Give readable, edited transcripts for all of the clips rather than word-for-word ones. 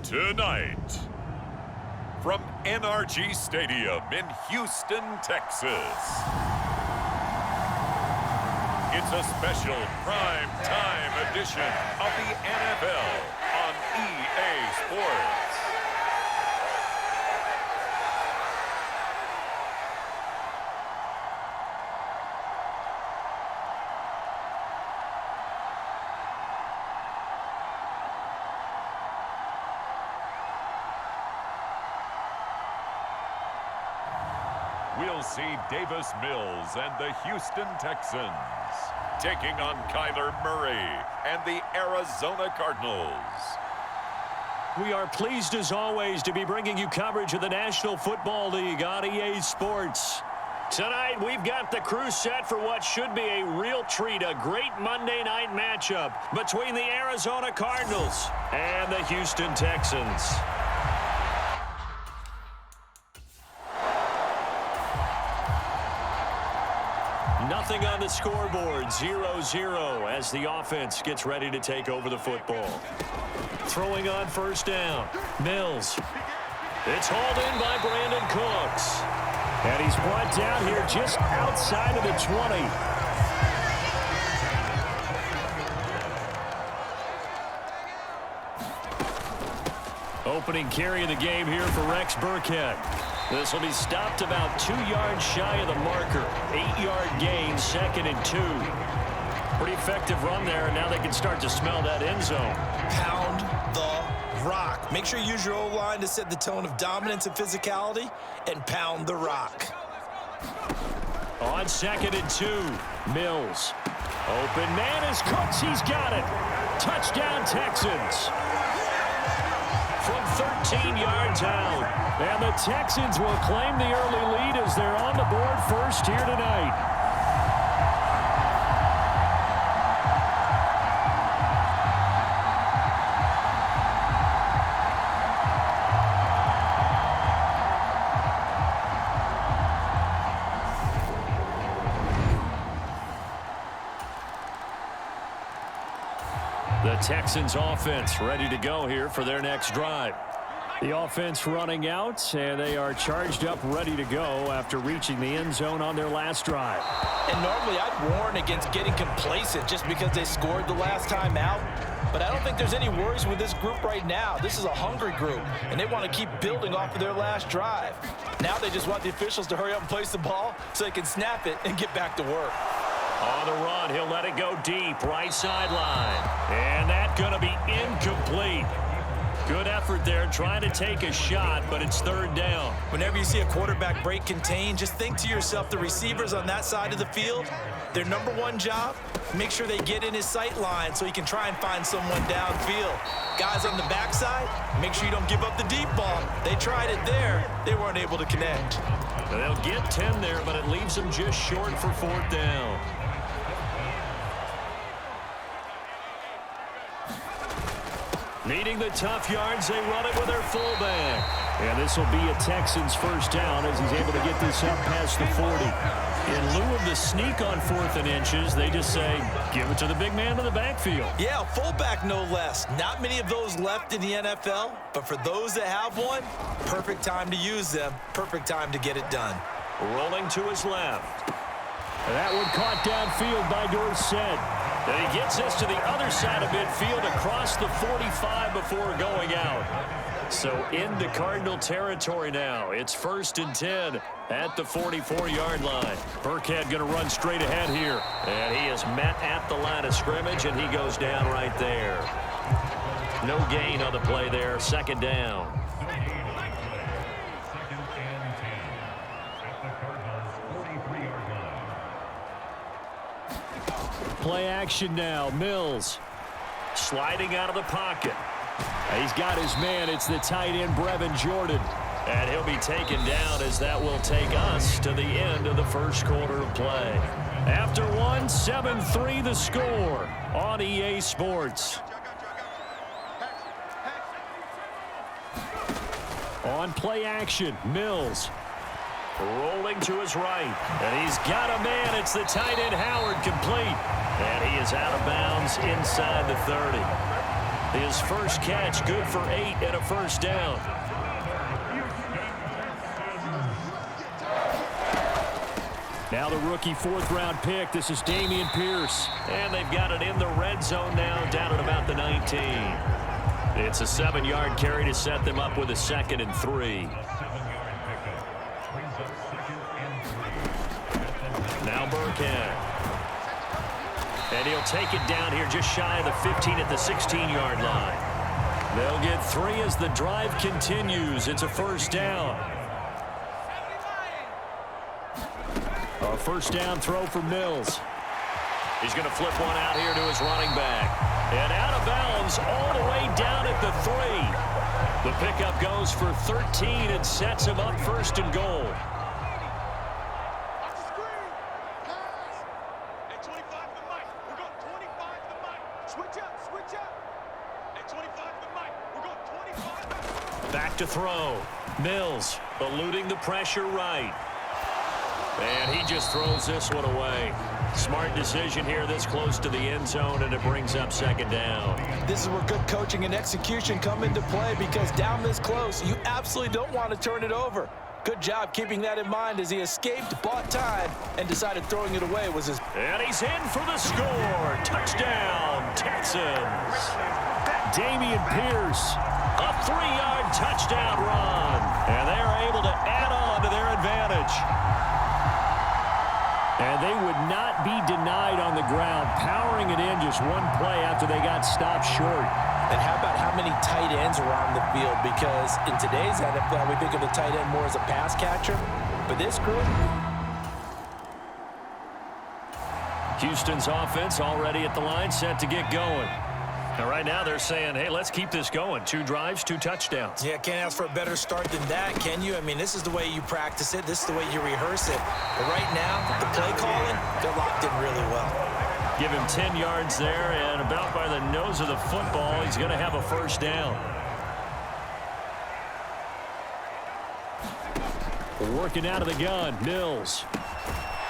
Tonight, from NRG Stadium in Houston, Texas, it's a special prime time edition of the NFL on EA Sports. We'll see Davis Mills and the Houston Texans taking on Kyler Murray and the Arizona Cardinals. We are pleased as always to be bringing you coverage of the National Football League on EA Sports. Tonight we've got the crew set for what should be a real treat, a great Monday night matchup between the Arizona Cardinals and the Houston Texans. Nothing on the scoreboard, 0-0 as the offense gets ready to take over the football. Throwing on first down, Mills. It's hauled in by Brandon Cooks. And he's brought down here just outside of the 20. Opening carry of the game here for Rex Burkhead. This will be stopped about 2 yards shy of the marker. 8-yard gain, 2nd and 2. Pretty effective run there, and now they can start to smell that end zone. Pound the rock. Make sure you use your O-line to set the tone of dominance and physicality, and pound the rock. On 2nd and 2, Mills. Open man is Cooks. He's got it. Touchdown, Texans. From 13 yards out. And the Texans will claim the early lead as they're on the board first here tonight. The Texans offense ready to go here for their next drive. The offense running out, and they are charged up, ready to go after reaching the end zone on their last drive. And normally I'd warn against getting complacent just because they scored the last time out. But I don't think there's any worries with this group right now. This is a hungry group, and they want to keep building off of their last drive. Now they just want the officials to hurry up and place the ball so they can snap it and get back to work. On the run, he'll let it go deep, right sideline. And that's going to be incomplete. Good effort there, trying to take a shot, but it's 3rd down. Whenever you see a quarterback break contain, just think to yourself, the receivers on that side of the field, their number one job, make sure they get in his sight line so he can try and find someone downfield. Guys on the backside, make sure you don't give up the deep ball. They tried it there. They weren't able to connect. They'll get 10 there, but it leaves them just short for 4th down. Needing the tough yards, they run it with their fullback. And this will be a Texans first down as he's able to get this up past the 40. In lieu of the sneak on 4th and inches, they just say, give it to the big man in the backfield. Yeah, fullback no less. Not many of those left in the NFL, but for those that have one, perfect time to use them, perfect time to get it done. Rolling to his left. That one caught downfield by Dorsett. And he gets us to the other side of midfield across the 45 before going out. So into Cardinal territory now. It's 1st and 10 at the 44-yard line. Burkhead going to run straight ahead here. And he is met at the line of scrimmage, and he goes down right there. No gain on the play there. 2nd down. Play action now. Mills Sliding out of the pocket. He's got his man. It's the tight end, Brevin Jordan. And he'll be taken down as that will take us to the end of the first quarter of play. After one, 7-3 the score on EA Sports. On play action, Mills. Rolling to his right. And he's got a man. It's the tight end, Howard, complete. And he is out of bounds inside the 30. His first catch, good for 8 and a first down. Now the rookie fourth-round pick. This is Dameon Pierce. And they've got it in the red zone now, down at about the 19. It's a 7-yard carry to set them up with a 2nd and 3. Now Burkhead. And he'll take it down here just shy of the 15 at the 16-yard line. They'll get 3 as the drive continues. It's a first down. A first down throw for Mills. He's going to flip one out here to his running back. And out of bounds all the way down at the 3. The pickup goes for 13 and sets him up first and goal. Back to throw. Mills eluding the pressure right. And he just throws this one away. Smart decision here this close to the end zone, and it brings up 2nd down. This is where good coaching and execution come into play, because down this close, you absolutely don't want to turn it over. Good job keeping that in mind as he escaped, bought time, and decided throwing it away was his... And he's in for the score. Touchdown, Texans. Dameon Pierce, a 3-yard touchdown run. And they are able to add on to their advantage. And they would not be denied on the ground, powering it in just one play after they got stopped short. And how about how many tight ends are on the field? Because in today's NFL, we think of the tight end more as a pass catcher. But this group... Houston's offense already at the line, set to get going. And right now they're saying, hey, let's keep this going. 2 drives, 2 touchdowns. Yeah, can't ask for a better start than that, can you? I mean, this is the way you practice it. This is the way you rehearse it. But right now, the play calling, they're locked in really well. Give him 10 yards there, and about by the nose of the football, he's going to have a first down. Working out of the gun, Mills.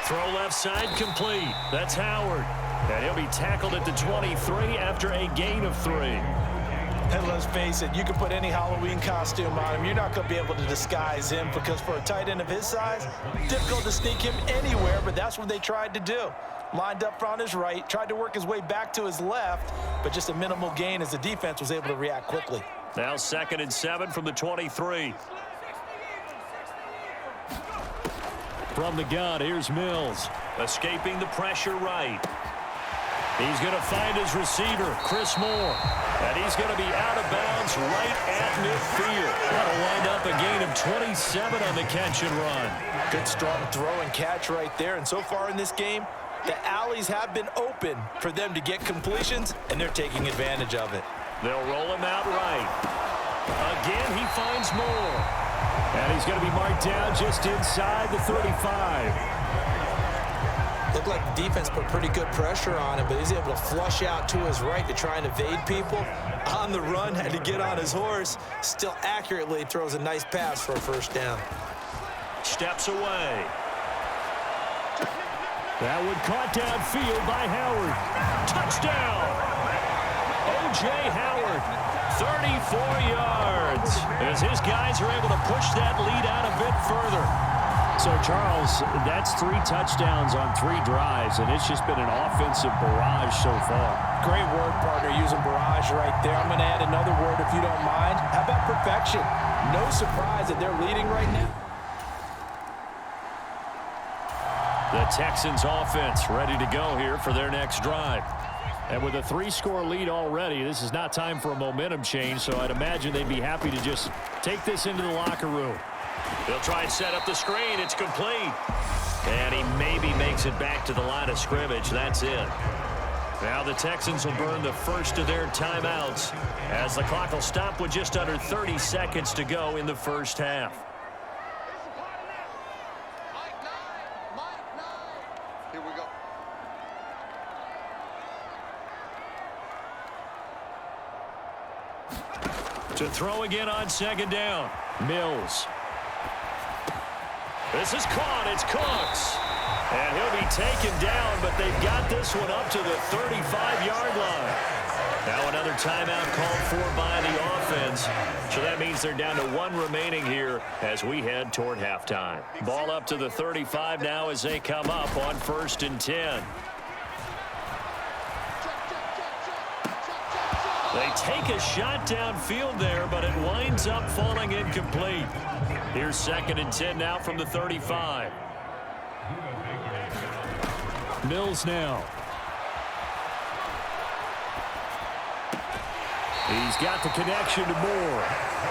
Throw left side, complete. That's Howard. And he'll be tackled at the 23 after a gain of 3. And let's face it, you can put any Halloween costume on him. You're not going to be able to disguise him, because for a tight end of his size, difficult to sneak him anywhere, but that's what they tried to do. Lined up on his right, tried to work his way back to his left, but just a minimal gain as the defense was able to react quickly. Now 2nd and 7 from the 23. From the gun, here's Mills. Escaping the pressure right. He's going to find his receiver, Chris Moore. And he's going to be out of bounds right at midfield. That'll wind up a gain of 27 on the catch and run. Good strong throw and catch right there. And so far in this game, the alleys have been open for them to get completions, and they're taking advantage of it. They'll roll him out right. Again, he finds Moore. And he's going to be marked down just inside the 35. Looked like the defense put pretty good pressure on him, but he's able to flush out to his right to try and evade people. On the run, had to get on his horse. Still accurately throws a nice pass for a first down. Steps away. That one caught downfield by Howard. Touchdown! O.J. Howard, 34 yards. As his guys are able to push that lead out a bit further. So, Charles, that's 3 touchdowns on 3 drives, and it's just been an offensive barrage so far. Great word, partner, using barrage right there. I'm going to add another word if you don't mind. How about perfection? No surprise that they're leading right now. The Texans offense ready to go here for their next drive. And with a 3-score lead already, this is not time for a momentum change, so I'd imagine they'd be happy to just take this into the locker room. They'll try and set up the screen. It's complete. And he maybe makes it back to the line of scrimmage. That's it. Now the Texans will burn the first of their timeouts as the clock will stop with just under 30 seconds to go in the first half. Here we go. To throw again on second down. Mills. This is caught. It's Cooks. And he'll be taken down, but they've got this one up to the 35-yard line. Now another timeout called for by the offense. So that means they're down to one remaining here as we head toward halftime. Ball up to the 35 now as they come up on 1st and 10. They take a shot downfield there, but it winds up falling incomplete. Here's 2nd and 10 now from the 35. Mills now. He's got the connection to Moore.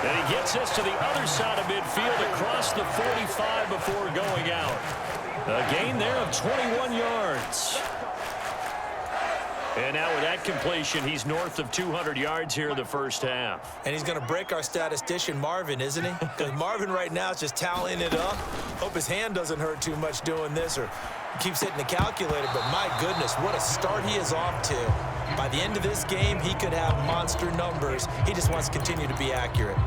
And he gets this to the other side of midfield across the 45 before going out. A gain there of 21 yards. And now with that completion, he's north of 200 yards here in the first half. And he's going to break our statistician, Marvin, isn't he? Because Marvin right now is just tallying it up. Hope his hand doesn't hurt too much doing this or keeps hitting the calculator. But my goodness, what a start he is off to. By the end of this game, he could have monster numbers. He just wants to continue to be accurate.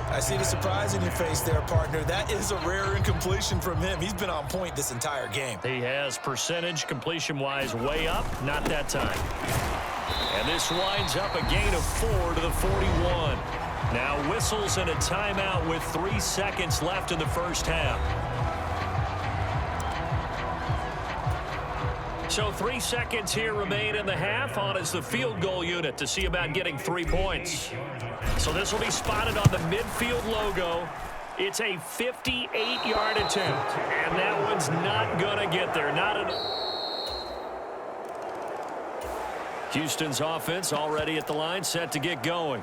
I see the surprise in your face there, partner. That is a rare incompletion from him. He's been on point this entire game. He has percentage completion-wise way up, not that time. And this winds up a gain of 4 to the 41. Now whistles and a timeout with 3 seconds left in the first half. So 3 seconds here remain in the half. On is the field goal unit to see about getting 3 points. So this will be spotted on the midfield logo. It's a 58-yard attempt. And that one's not going to get there. Houston's offense already at the line, set to get going.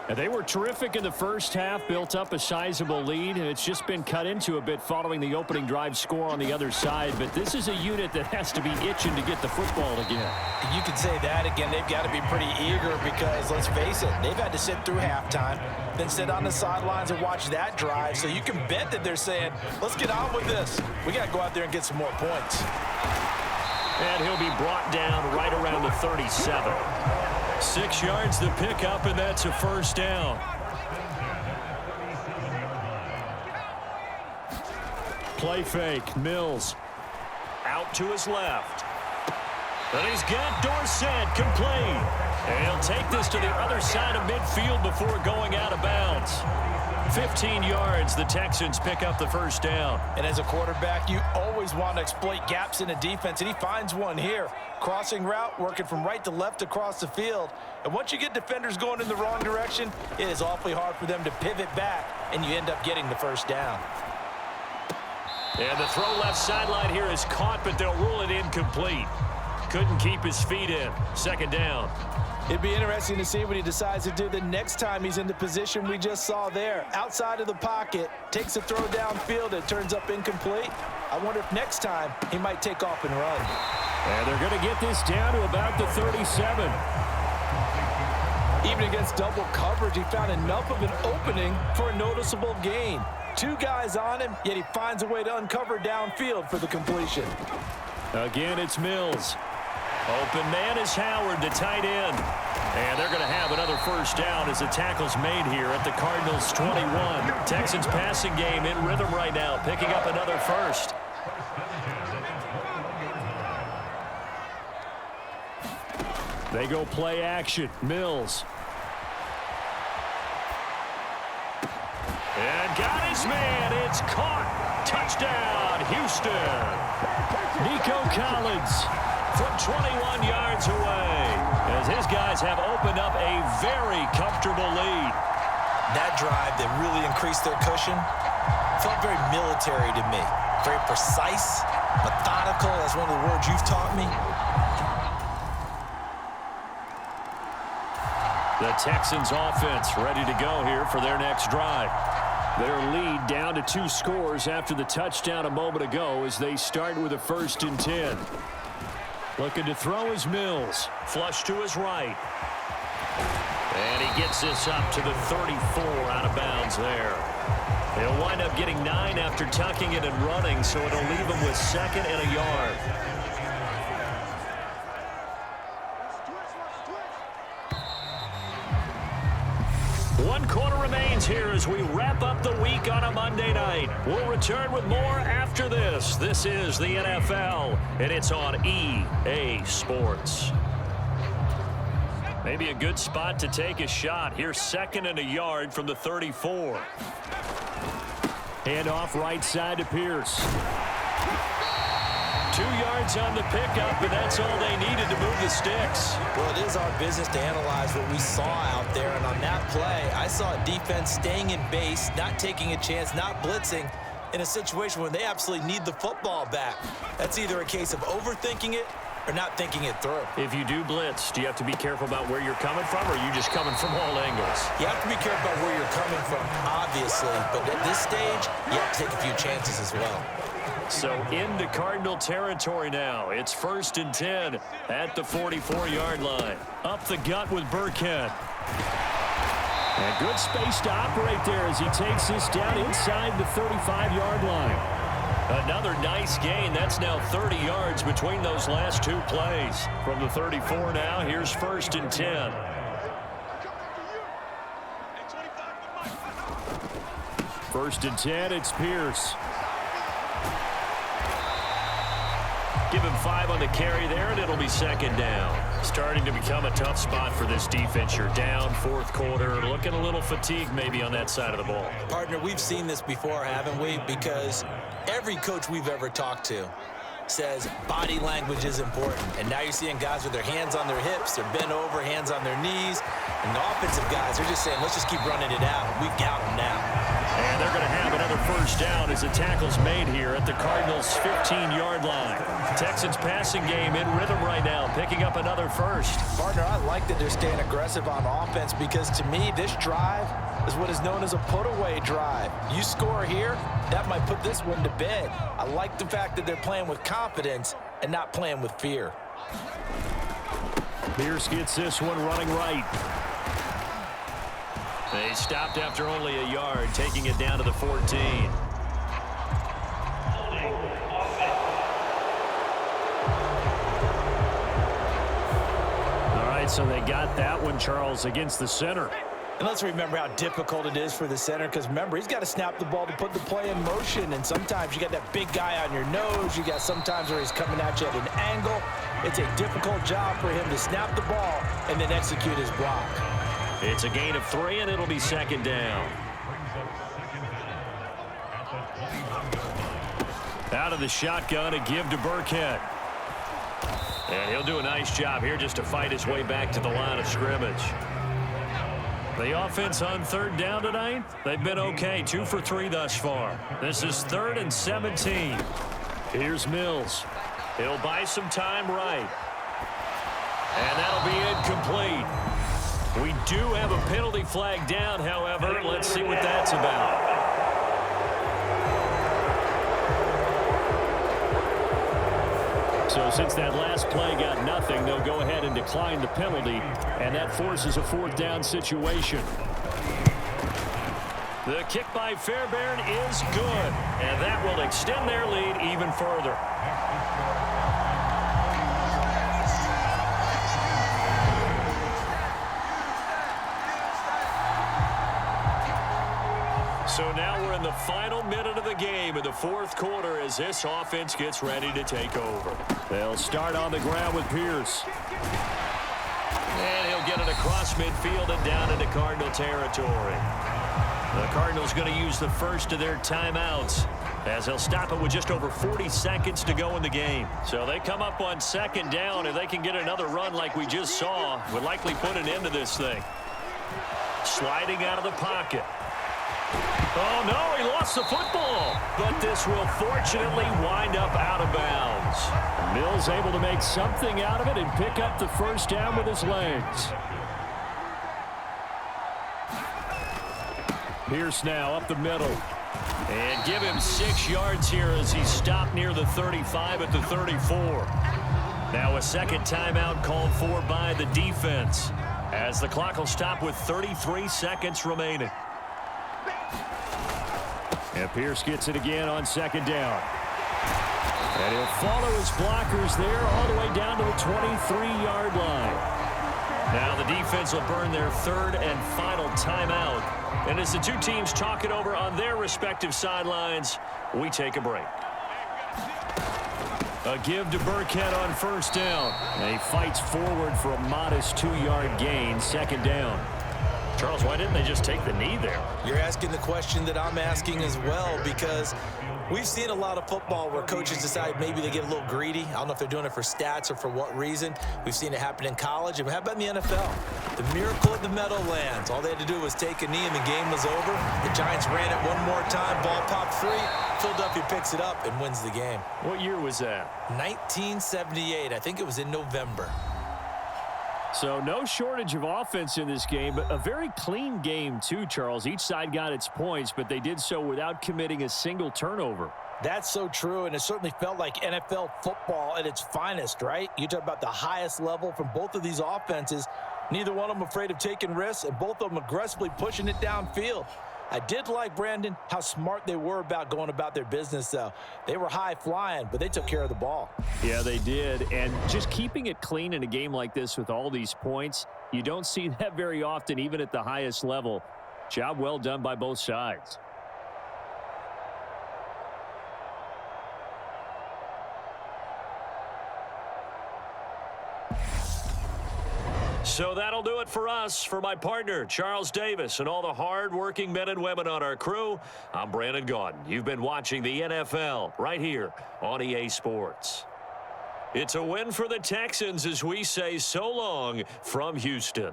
And they were terrific in the first half, built up a sizable lead, and it's just been cut into a bit following the opening drive score on the other side. But this is a unit that has to be itching to get the football again. You can say that again. They've got to be pretty eager because, let's face it, they've had to sit through halftime, then sit on the sidelines and watch that drive. So you can bet that they're saying, let's get on with this. We got to go out there and get some more points. And he'll be brought down right around the 37. 6 yards to pick up, and that's a first down. Play fake. Mills out to his left. And he's got Dorsett complete. And he'll take this to the other side of midfield before going out of bounds. 15 yards, the Texans pick up the first down. And as a quarterback, you always want to exploit gaps in a defense, and he finds one here. Crossing route, working from right to left across the field. And once you get defenders going in the wrong direction, it is awfully hard for them to pivot back, and you end up getting the first down. And the throw left sideline here is caught, but they'll rule it incomplete. Couldn't keep his feet in. Second down. It'd be interesting to see what he decides to do the next time he's in the position we just saw there. Outside of the pocket, takes a throw downfield, it turns up incomplete. I wonder if next time he might take off and run. And they're going to get this down to about the 37. Even against double coverage, he found enough of an opening for a noticeable gain. 2 guys on him, yet he finds a way to uncover downfield for the completion. Again, it's Mills. Open man is Howard, the tight end. And they're going to have another first down as the tackle's made here at the Cardinals' 21. Texans passing game in rhythm right now, picking up another first. They go play action. Mills. And got his man. It's caught. Touchdown, Houston. Nico Collins from 21 yards away as his guys have opened up a very comfortable lead. That drive that really increased their cushion felt very military to me. Very precise, methodical. That's one of the words you've taught me. The Texans offense ready to go here for their next drive. Their lead down to 2 scores after the touchdown a moment ago as they start with a 1st and 10. Looking to throw is Mills. Flush to his right. And he gets this up to the 34 out of bounds there. He'll wind up getting 9 after tucking it and running, so it'll leave him with 2nd and a yard. One quarter remains here as we wrap up the week on a Monday night. We'll return with more after this. This is the NFL, and it's on EA Sports. Maybe a good spot to take a shot. Here's 2nd and a yard from the 34. Hand off right side to Pierce. 2 yards on the pickup, and that's all they needed to move the sticks. Well, it is our business to analyze what we saw out there, and on that play, I saw a defense staying in base, not taking a chance, not blitzing, in a situation where they absolutely need the football back. That's either a case of overthinking it or not thinking it through. If you do blitz, do you have to be careful about where you're coming from, or are you just coming from all angles? You have to be careful about where you're coming from, obviously, but at this stage, you have to take a few chances as well. So into Cardinal territory now. It's 1st and 10 at the 44-yard line. Up the gut with Burkhead. And good space to operate there as he takes this down inside the 35-yard line. Another nice gain. That's now 30 yards between those last 2 plays. From the 34 now, here's 1st and 10. First and 10, it's Pierce. Give him 5 on the carry there, and it'll be 2nd down. Starting to become a tough spot for this defense. You're down 4th quarter, looking a little fatigued maybe on that side of the ball. Partner, we've seen this before, haven't we? Because every coach we've ever talked to says body language is important. And now you're seeing guys with their hands on their hips, they're bent over, hands on their knees. And the offensive guys, they're just saying, let's just keep running it out. We've got them now. And they're going to have another 1st down as the tackle's made here at the Cardinals' 15-yard line. Texans passing game in rhythm right now, picking up another 1st. Partner, I like that they're staying aggressive on offense because to me, this drive is what is known as a put-away drive. You score here, that might put this one to bed. I like the fact that they're playing with confidence and not playing with fear. Pierce gets this one running right. They stopped after only a yard, taking it down to the 14. All right, so they got that one, Charles, against the center. And let's remember how difficult it is for the center because, remember, he's got to snap the ball to put the play in motion. And sometimes you got that big guy on your nose. You got sometimes where he's coming at you at an angle. It's a difficult job for him to snap the ball and then execute his block. It's a gain of 3, and it'll be 2nd down. Out of the shotgun, a give to Burkhead. And he'll do a nice job here just to fight his way back to the line of scrimmage. The offense on 3rd down tonight, they've been okay. 2 for 3 thus far. This is 3rd and 17. Here's Mills. He'll buy some time right. And that'll be incomplete. We do have a penalty flag down, however. Let's see what that's about. So since that last play got nothing, they'll go ahead and decline the penalty, and that forces a 4th down situation. The kick by Fairbairn is good, and that will extend their lead even further. So now we're in the final minute of the game in the 4th quarter as this offense gets ready to take over. They'll start on the ground with Pierce. And he'll get it across midfield and down into Cardinal territory. The Cardinals going to use the first of their timeouts as they'll stop it with just over 40 seconds to go in the game. So they come up on 2nd down. If they can get another run like we just saw, would likely put an end to this thing. Sliding out of the pocket. Oh, no, he lost the football. But this will fortunately wind up out of bounds. Mills able to make something out of it and pick up the 1st down with his legs. Pierce now up the middle. And give him 6 yards here as he stopped near the 35 at the 34. Now a second timeout called for by the defense, as the clock will stop with 33 seconds remaining. And Pierce gets it again on second down. And he'll follow his blockers there all the way down to the 23-yard line. Now the defense will burn their third and final timeout. And as the two teams talk it over on their respective sidelines, we take a break. A give to Burkhead on first down. And he fights forward for a modest 2-yard gain, second down. Charles, why didn't they just take the knee there? You're asking the question that I'm asking as well, because we've seen a lot of football where coaches decide maybe they get a little greedy. I don't know if they're doing it for stats or for what reason. We've seen it happen in college. And how about in the NFL? The miracle of the Meadowlands. All they had to do was take a knee and the game was over. The Giants ran it one more time. Ball popped free. Philadelphia picks it up and wins the game. What year was that? 1978. I think it was in November. So no shortage of offense in this game, but a very clean game too, Charles. Each side got its points, but they did so without committing a single turnover. That's so true, and it certainly felt like NFL football at its finest, right? You talk about the highest level from both of these offenses. Neither one of them afraid of taking risks, and both of them aggressively pushing it downfield. I did like, Brandon, how smart they were about going about their business, though. They were high-flying, but they took care of the ball. Yeah, they did. And just keeping it clean in a game like this with all these points, you don't see that very often, even at the highest level. Job well done by both sides. So that'll do it for us. For my partner, Charles Davis, and all the hard-working men and women on our crew, I'm Brandon Gaudin. You've been watching the NFL right here on EA Sports. It's a win for the Texans as we say so long from Houston.